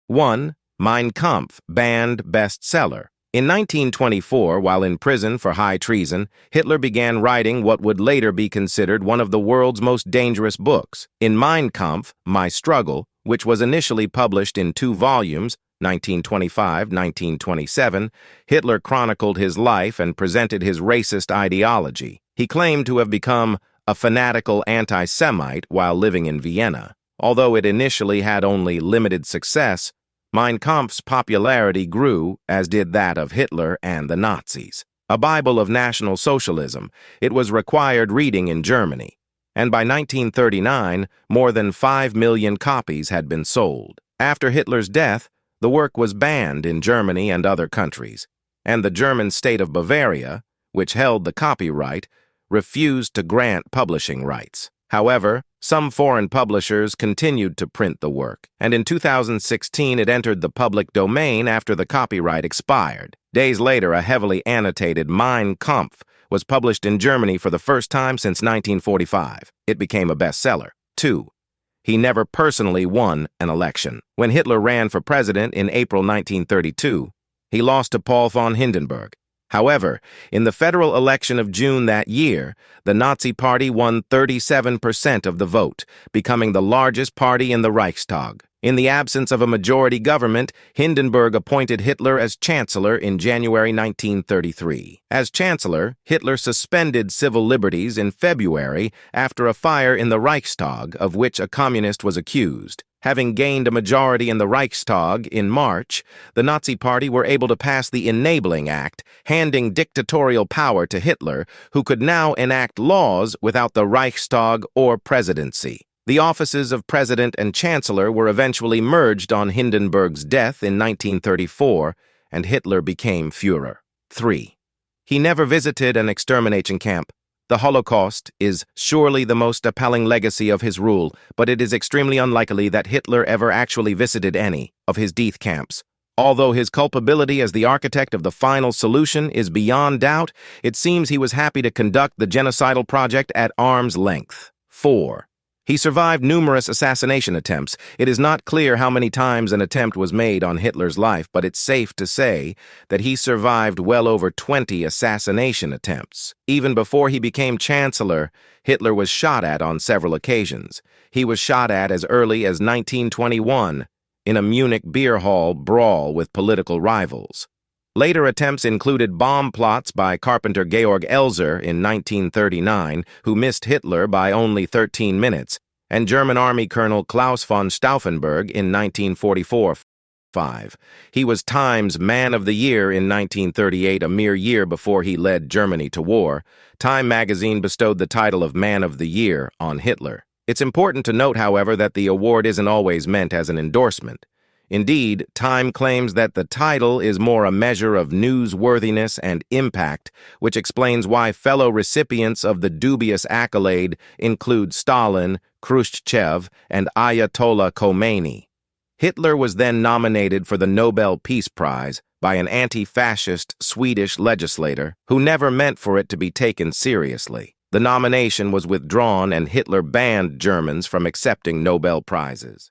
1. Mein Kampf, banned bestseller. In 1924, while in prison for high treason, Hitler began writing what would later be considered one of the world's most dangerous books. In Mein Kampf, My Struggle, which was initially published in 2 volumes, 1925-1927, Hitler chronicled his life and presented his racist ideology. He claimed to have become a fanatical anti-Semite while living in Vienna. Although it initially had only limited success, Mein Kampf's popularity grew, as did that of Hitler and the Nazis. A Bible of National Socialism, it was required reading in Germany, and by 1939, more than 5 million copies had been sold. After Hitler's death, the work was banned in Germany and other countries, and the German state of Bavaria, which held the copyright, refused to grant publishing rights. However, some foreign publishers continued to print the work, and in 2016 it entered the public domain after the copyright expired. Days later, a heavily annotated Mein Kampf was published in Germany for the first time since 1945. It became a bestseller. 2. He never personally won an election. When Hitler ran for president in April 1932, he lost to Paul von Hindenburg. However, in the federal election of June that year, the Nazi Party won 37% of the vote, becoming the largest party in the Reichstag. In the absence of a majority government, Hindenburg appointed Hitler as Chancellor in January 1933. As Chancellor, Hitler suspended civil liberties in February after a fire in the Reichstag of which a communist was accused. Having gained a majority in the Reichstag in March, the Nazi Party were able to pass the Enabling Act, handing dictatorial power to Hitler, who could now enact laws without the Reichstag or presidency. The offices of President and Chancellor were eventually merged on Hindenburg's death in 1934, and Hitler became Führer. 3. He never visited an extermination camp. The Holocaust is surely the most appalling legacy of his rule, but it is extremely unlikely that Hitler ever actually visited any of his death camps. Although his culpability as the architect of the final solution is beyond doubt, it seems he was happy to conduct the genocidal project at arm's length. 4. He survived numerous assassination attempts. It is not clear how many times an attempt was made on Hitler's life, but it's safe to say that he survived well over 20 assassination attempts. Even before he became Chancellor, Hitler was shot at on several occasions. He was shot at as early as 1921 in a Munich beer hall brawl with political rivals. Later attempts included bomb plots by carpenter Georg Elser in 1939, who missed Hitler by only 13 minutes, and German Army Colonel Klaus von Stauffenberg in 1944. 5. He was Time's Man of the Year in 1938, a mere year before he led Germany to war. Time magazine bestowed the title of Man of the Year on Hitler. It's important to note, however, that the award isn't always meant as an endorsement. Indeed, Time claims that the title is more a measure of newsworthiness and impact, which explains why fellow recipients of the dubious accolade include Stalin, Khrushchev, and Ayatollah Khomeini. Hitler was then nominated for the Nobel Peace Prize by an anti-fascist Swedish legislator who never meant for it to be taken seriously. The nomination was withdrawn, and Hitler banned Germans from accepting Nobel Prizes.